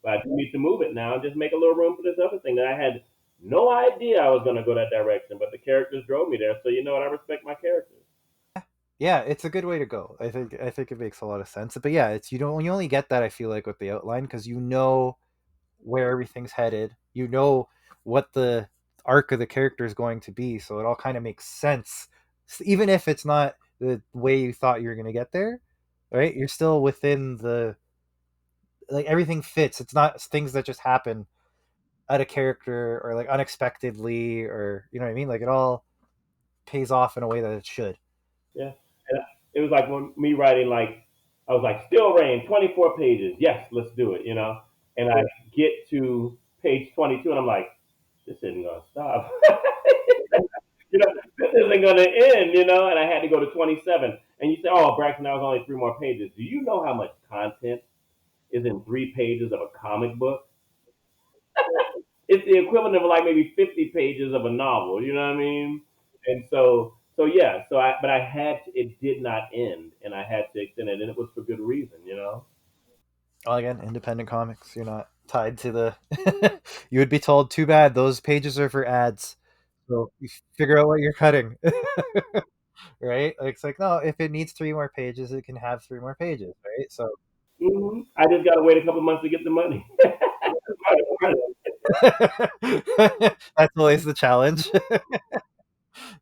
B: But I do need to move it now and just make a little room for this other thing that I had no idea I was gonna go that direction, but the characters drove me there. So you know what? I respect my characters.
A: yeah, it's a good way to go. I think it makes a lot of sense. But yeah, it's you only get that I feel like with the outline because you know where everything's headed. You know what the arc of the character is going to be, so it all kind of makes sense. Even if it's not the way you thought you were going to get there, right? You're still within the like everything fits. It's not things that just happen out of character or like unexpectedly or you know what I mean? Like it all pays off in a way that it should.
B: Yeah, and it was like when me writing like I was like still rain 24 pages. Yes, let's do it. And I get to page 22 and I'm like, this isn't gonna stop. This isn't going to end. And I had to go to 27. And you say, oh, Braxton, that was only 3 more pages. Do you know how much content is in 3 pages of a comic book? It's the equivalent of like maybe 50 pages of a novel. You know what I mean? And so yeah. But I had to. It did not end, and I had to extend it, and it was for good reason.
A: Well, again, independent comics. You're not tied to the. You would be told, too bad, those pages are for ads. So you figure out what you're cutting, right? Like, it's like, no, if it needs 3 more pages, it can have 3 more pages, right? So
B: I just got to wait a couple months to get the money.
A: that's always the challenge.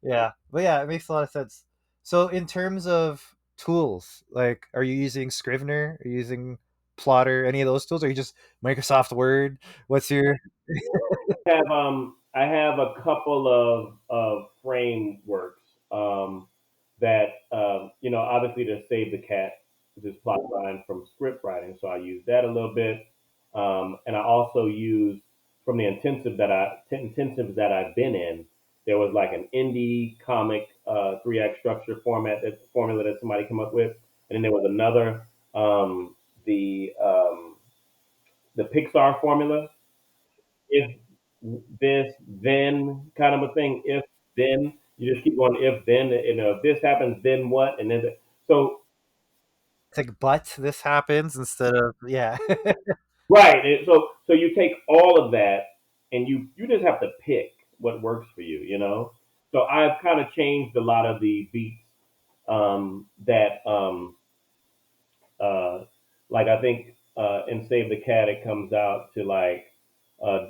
A: Yeah, but yeah, it makes a lot of sense. So in terms of tools, like, are you using Scrivener? Are you using Plotter? Any of those tools? Or are you just Microsoft Word? What's your
B: I have a couple of frameworks that obviously to save the cat, which is plot line from script writing. So I use that a little bit, and I also use from the intensives that I've been in. There was like an indie comic 3 act structure formula that somebody came up with, and then there was another the the Pixar formula, if this then kind of a thing. If then you just keep going if then if this happens then what and then so
A: It's like, but this happens instead of yeah.
B: right so you take all of that and you just have to pick what works for you, you know. So I've kind of changed a lot of the beats that uh, like I think in Save the Cat it comes out to like uh,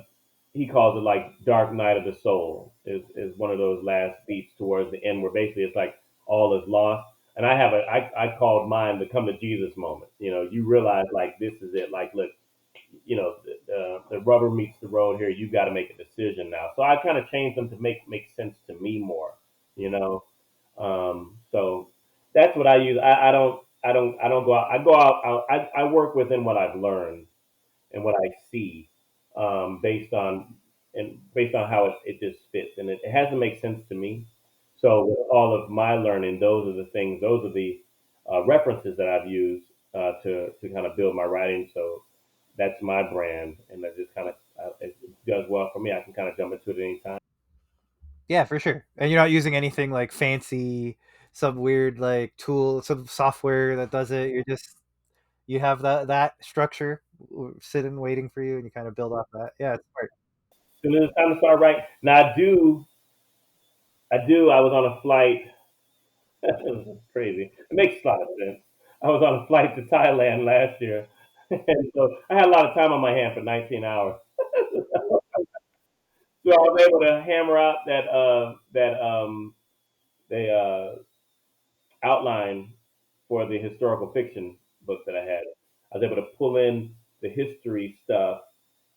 B: he calls it like Dark Night of the Soul is one of those last beats towards the end where basically it's like all is lost. And I have I called mine the come to Jesus moment. You know, you realize like this is it. Like look, you know, the rubber meets the road here. You got to make a decision now. So I kind of changed them to make sense to me more. You know, so that's what I use. I don't go out. I go out. I work within what I've learned and what I see, based on based on how it just fits, and it has to make sense to me. So with all of my learning, those are the things. Those are the references that I've used to kind of build my writing. So that's my brand, and that just kind of it does well for me. I can kind of jump into it anytime.
A: Yeah, for sure. And you're not using anything like fancy, some weird like tool, some software that does it. You're just you have that structure sitting waiting for you, and you kind of build off that. Yeah, it's smart.
B: As soon as it's time to start writing, now I do. I was on a flight. It was crazy. It makes a lot of sense. I was on a flight to Thailand last year, and so I had a lot of time on my hand for 19 hours. So I was able to hammer out that the outline for the historical fiction book that I had. I was able to pull in the history stuff,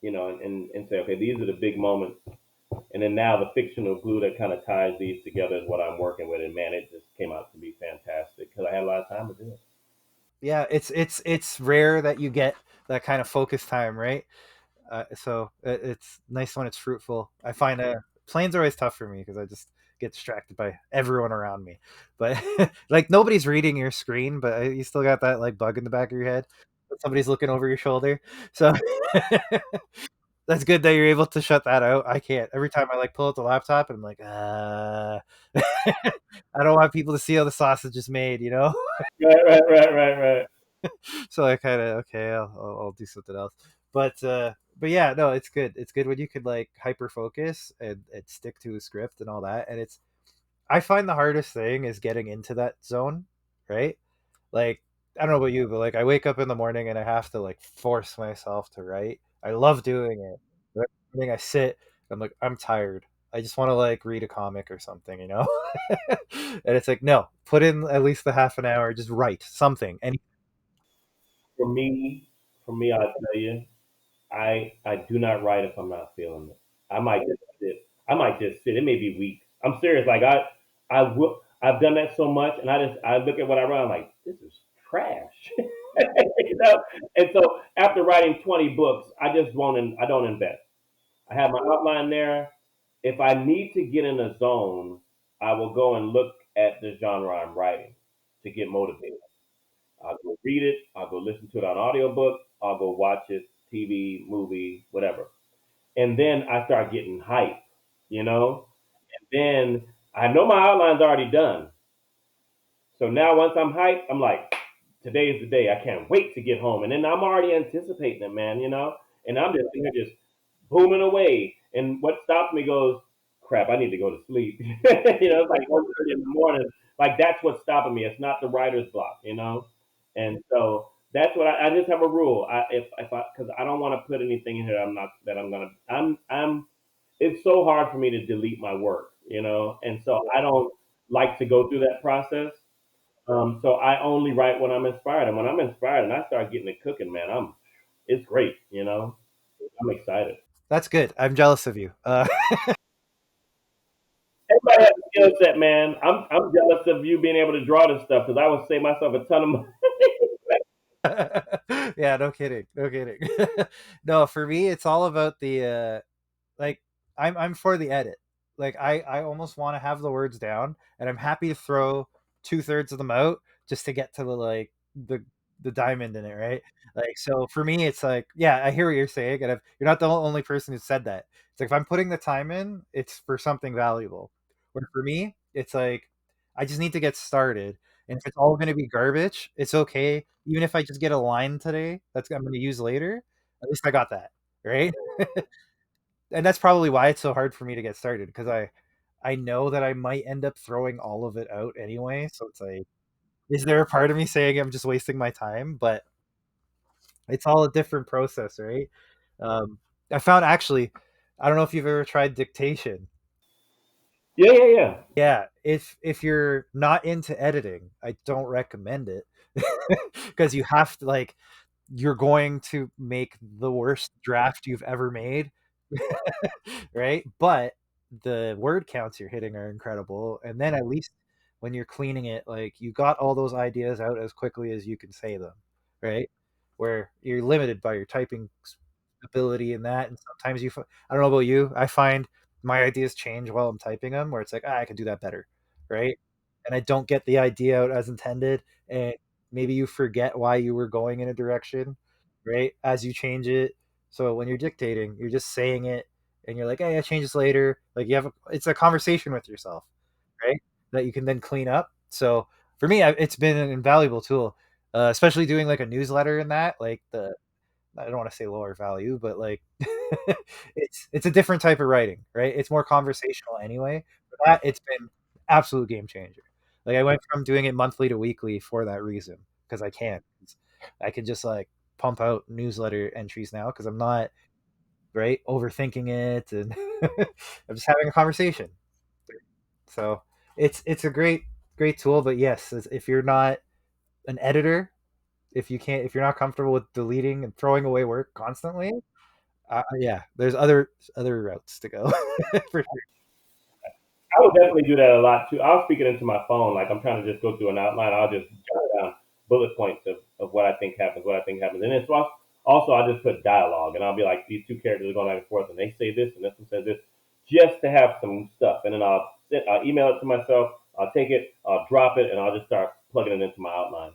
B: you know, and say, okay, these are the big moments. And then now the fictional glue that kind of ties these together is what I'm working with. And man, it just came out to be fantastic because I had a lot of time to do it.
A: Yeah, it's rare that you get that kind of focus time, right? So it's nice when it's fruitful. I find planes are always tough for me because I just get distracted by everyone around me. But like nobody's reading your screen, but you still got that like bug in the back of your head. That somebody's looking over your shoulder. So that's good that you're able to shut that out. I can't. Every time I like pull out the laptop and I'm like, I don't want people to see how the sausage is made, you know?
B: Right, right, right, right, right.
A: So I kind of okay, I'll do something else. But yeah, no, it's good. It's good when you could like hyper focus and stick to a script and all that. And it's I find the hardest thing is getting into that zone, right? Like I don't know about you, but like I wake up in the morning and I have to like force myself to write. I love doing it. But in the morning I sit, I'm like I'm tired. I just want to like read a comic or something, you know? And it's like no, put in at least the half an hour, just write something. And
B: For me, I'll tell you, I do not write if I'm not feeling it. I might just sit. I might just sit. It may be weeks. I'm serious. Like I will. I've done that so much, and I look at what I write. I'm like, this is trash. You know. And so after writing 20 books, I just won't. I don't invest. I have my outline there. If I need to get in a zone, I will go and look at the genre I'm writing to get motivated. I'll go read it. I'll go listen to it on audiobook. I'll go watch it, TV, movie, whatever. And then I start getting hype, you know? Then I know my outline's already done. So now once I'm hyped, I'm like, today's the day. I can't wait to get home. And then I'm already anticipating it, man, you know? And I'm just here just booming away. And what stops me goes, crap, I need to go to sleep. You know, it's like 1:30 in the morning. Like that's what's stopping me. It's not the writer's block, you know? And so that's what I just have a rule. If I, cause I don't want to put anything in here I'm not, that I'm going to, it's so hard for me to delete my work, you know? And so I don't like to go through that process. So I only write when I'm inspired. And when I'm inspired and I start getting it cooking, man, it's great, you know? I'm excited.
A: that's good. I'm jealous of you.
B: Everybody has a skill set, man. I'm jealous of you being able to draw this stuff because I would save myself a ton of money.
A: Yeah, no kidding. No kidding. No, for me it's all about the like I'm for the edit. Like I almost want to have the words down and I'm happy to throw two-thirds of them out just to get to the like the diamond in it, right? Like so for me it's like, yeah, I hear what you're saying and you're not the only person who said that. It's like if I'm putting the time in, it's for something valuable. Where for me, it's like I just need to get started. And if it's all going to be garbage, it's okay. Even if I just get a line today that's I'm going to use later, at least I got that, right? And that's probably why it's so hard for me to get started because I know that I might end up throwing all of it out anyway. So it's like, is there a part of me saying I'm just wasting my time? But it's all a different process, right? I found actually, I don't know if you've ever tried dictation.
B: Yeah, yeah, yeah.
A: Yeah, if you're not into editing, I don't recommend it because you have to like you're going to make the worst draft you've ever made, right? But the word counts you're hitting are incredible, and then at least when you're cleaning it, like you got all those ideas out as quickly as you can say them, right? Where you're limited by your typing ability in that, and sometimes I don't know about you, I find my ideas change while I'm typing them, where it's like, I can do that better, right? And I don't get the idea out as intended, and maybe you forget why you were going in a direction, right? As you change it. So when you're dictating, you're just saying it, and you're like, hey, I change this later. Like it's a conversation with yourself, right? That you can then clean up. So for me, it's been an invaluable tool, especially doing like a newsletter and that, like the I don't want to say lower value, but like it's a different type of writing, right? It's more conversational anyway. For that, it's been absolute game changer. Like I went from doing it monthly to weekly for that reason because I can. I can just like pump out newsletter entries now because I'm not right overthinking it and I'm just having a conversation. So it's a great tool, but yes, if you're not an editor, if you're not comfortable with deleting and throwing away work constantly, yeah, there's other routes to go for sure.
B: I would definitely do that a lot too. I'll speak it into my phone. Like I'm trying to just go through an outline. I'll just jot down bullet points of what I think happens, what I think happens. And then also I'll just put dialogue and I'll be like, these two characters are going back and forth and they say this and this one says this just to have some stuff. And then I'll email it to myself. I'll take it, I'll drop it, and I'll just start plugging it into my outline.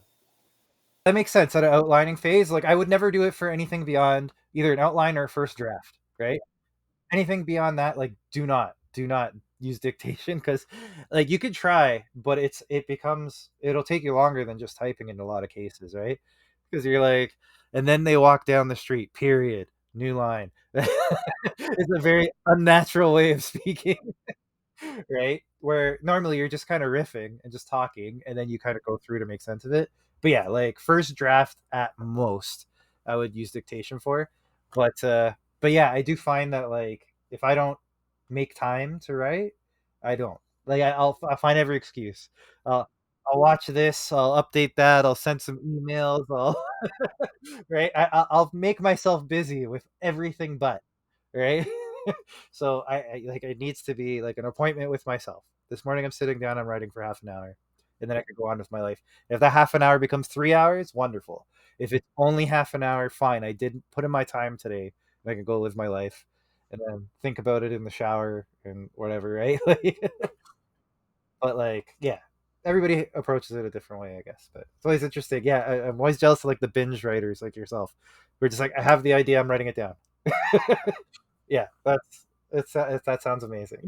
A: That makes sense at an outlining phase. Like I would never do it for anything beyond either an outline or a first draft, right? Anything beyond that, like do not use dictation because like you could try, but it'll take you longer than just typing in a lot of cases, right? Because you're like, and then they walk down the street, period, new line. It's a very unnatural way of speaking. Right? Where normally you're just kind of riffing and just talking, and then you kind of go through to make sense of it. But yeah, like first draft at most, I would use dictation for. But yeah, I do find that like if I don't make time to write, I don't. Like I'll find every excuse. I'll watch this. I'll update that. I'll send some emails. Right. I'll make myself busy with everything but right. So I like it needs to be like an appointment with myself. This morning I'm sitting down, I'm writing for half an hour, and then I could go on with my life. If that half an hour becomes 3 hours, wonderful. If it's only half an hour, fine. I didn't put in my time today, and I can go live my life, and then think about it in the shower and whatever, right? But like, yeah, everybody approaches it a different way, I guess. But it's always interesting. Yeah, I'm always jealous of like the binge writers like yourself. We're just like, I have the idea, I'm writing it down. Yeah, that sounds amazing.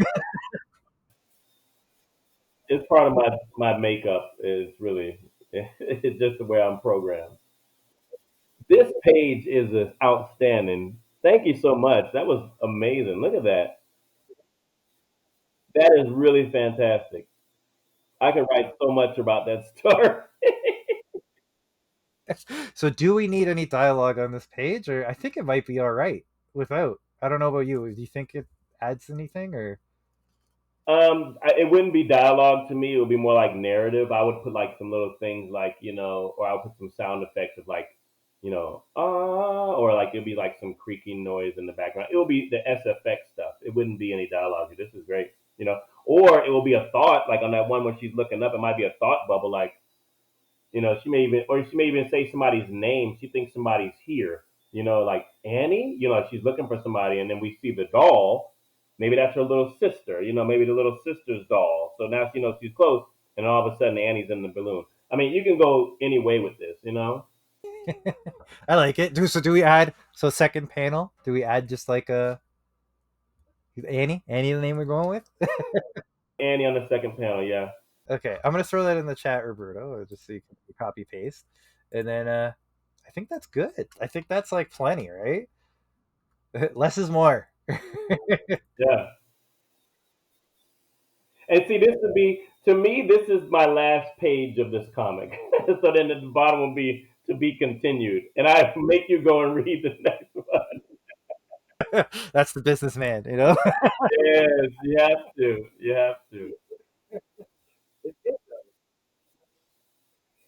B: It's part of my makeup is really it's just the way I'm programmed. This page is outstanding. Thank you so much. That was amazing. Look at that. That is really fantastic. I could write so much about that story.
A: So, do we need any dialogue on this page, or I think it might be all right without? I don't know about you. Do you think it adds anything, or
B: It wouldn't be dialogue to me. It would be more like narrative. I would put like some little things like or I would put some sound effects of like or like it'd be like some creaking noise in the background. It will be the SFX stuff. It wouldn't be any dialogue. This is great, or it will be a thought like on that one when she's looking up. It might be a thought bubble like she may even say somebody's name. She thinks somebody's here. Like Annie. She's looking for somebody, and then we see the doll. Maybe that's her little sister. Maybe the little sister's doll. So now she knows she's close, and all of a sudden Annie's in the balloon. I mean, you can go any way with this.
A: I like it. Do we add second panel? Do we add just like a Annie? Annie, the name we're going with?
B: Annie on the second panel. Yeah.
A: Okay, I'm gonna throw that in the chat, Roberto, just so you can copy paste, and then I think that's good. I think that's like plenty, right? Less is more.
B: Yeah. And see, this would be to me. This is my last page of this comic. So then at the bottom will be to be continued, and I make you go and read the next one.
A: That's the businessman, you know.
B: Yes, you have to. You have to.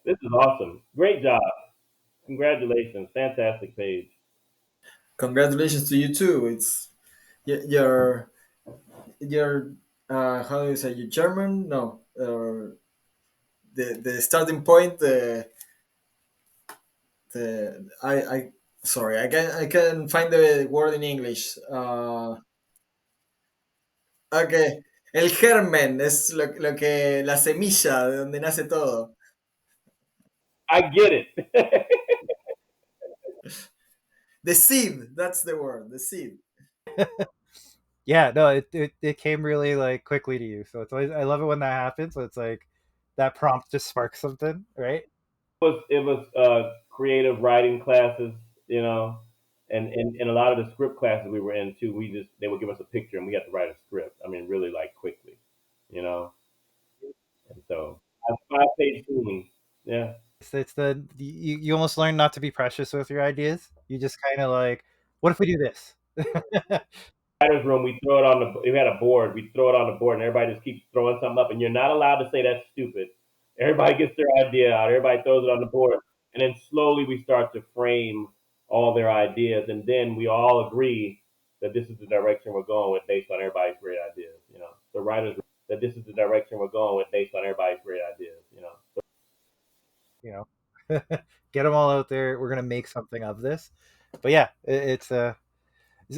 B: This is awesome. Great job. Congratulations. Fantastic page.
C: Congratulations to you too. It's your how do you say, your German? No, the starting point. The I sorry, I can find the word in English. Okay, el germen es lo que la semilla de donde nace todo.
B: I get it.
C: The seed. That's the word. The seed.
A: Yeah, no, it came really like quickly to you. So it's always I love it when that happens. So it's like that prompt just sparks something, right?
B: It was creative writing classes, you know, and a lot of the script classes we were in too. We just they would give us a picture and we had to write a script. I mean, really like quickly, you know. And so a 5 page scene. Yeah.
A: It's the you almost learn not to be precious with your ideas. You just kind of like, what if we do this?
B: Writer's room, we throw it on the. We had a board. We throw it on the board, and everybody just keeps throwing something up, and you're not allowed to say that's stupid. Everybody gets their idea out. Everybody throws it on the board, and then slowly we start to frame all their ideas, and then we all agree that this is the direction we're going with based on everybody's great ideas. You know, the writers that this is the direction we're going with based on everybody's great ideas. You know,
A: You know, get them all out there. We're gonna make something of this. But yeah, it's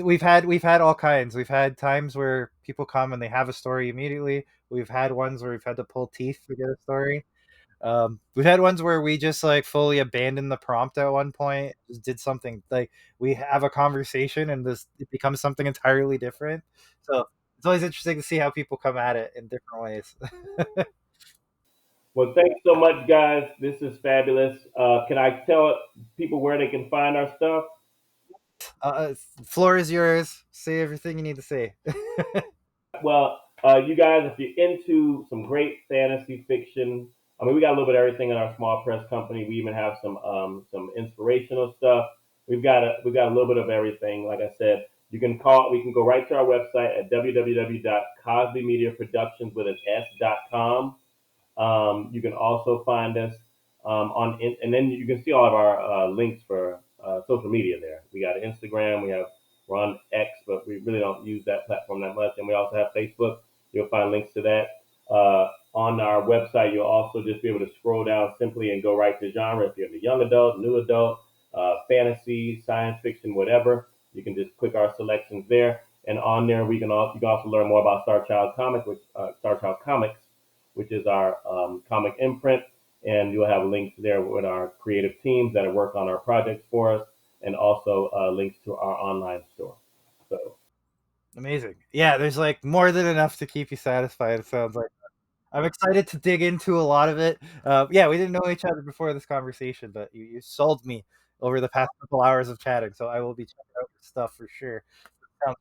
A: we've had all kinds. We've had times where people come and they have a story immediately. We've had ones where we've had to pull teeth to get a story. We've had ones where we just like fully abandoned the prompt at one point, just did something like we have a conversation and this it becomes something entirely different. So it's always interesting to see how people come at it in different ways.
B: well, thanks so much, guys. This is fabulous. Can I tell people where they can find our stuff?
A: Floor is yours. Say everything you need to say.
B: Well, you guys, if you're into some great fantasy fiction, I mean, we got a little bit of everything in our small press company. We even have some inspirational stuff. We've got a little bit of everything. Like I said, you can call. We can go right to our website at www.cosbymediaproductions with an s.com. You can also find us and then you can see all of our links for social media there. We got Instagram, we're on X, but we really don't use that platform that much. And we also have Facebook. You'll find links to that. On our website, you'll also just be able to scroll down simply and go right to genre. If you're the young adult, new adult, fantasy, science fiction, whatever, you can just click our selections there. And on there, you can also learn more about Star Child Comics, which is our comic imprint. And you'll have links there with our creative teams that work on our projects for us, and also links to our online store. So,
A: Amazing. Yeah, there's like more than enough to keep you satisfied. It sounds like. I'm excited to dig into a lot of it. Yeah, we didn't know each other before this conversation, but you sold me over the past couple hours of chatting. So I will be checking out your stuff for sure. Sounds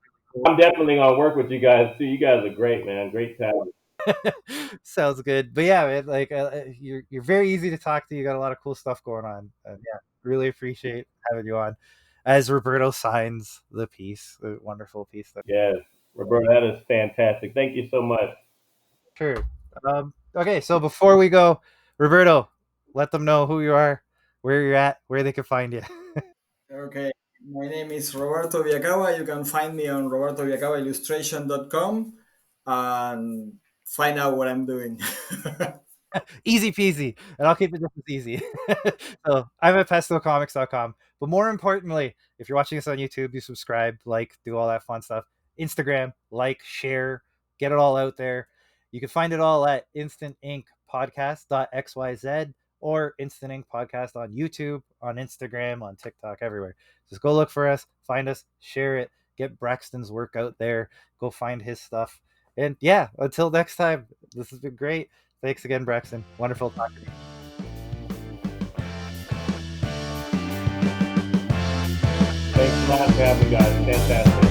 B: I'm definitely gonna work with you guys too. You guys are great, man. Great talent.
A: really cool. Sounds good. But yeah, man, like you're very easy to talk to. You got a lot of cool stuff going on. Yeah, really appreciate having you on. As Roberto signs the piece, the wonderful piece that.
B: Yes, Roberto, that is fantastic. Thank you so much.
A: Sure. Okay, so before we go, Roberto, let them know who you are, where you're at, where they can find you.
C: Okay, my name is Roberto Viacava. You can find me on robertoviacavaillustration.com and find out what I'm doing.
A: Easy peasy, and I'll keep it just as easy. So I'm at pestocomics.com. But more importantly, if you're watching this on YouTube, you subscribe, like, do all that fun stuff. Instagram, like, share, get it all out there. You can find it all at Instant Ink Podcast.xyz or Instant Ink Podcast on YouTube, on Instagram, on TikTok, everywhere. Just go look for us, find us, share it, get Braxton's work out there, go find his stuff, And yeah, until next time, this has been great. Thanks again, Braxton. Wonderful talking to you.
B: Thanks a lot for having me, guys. Fantastic.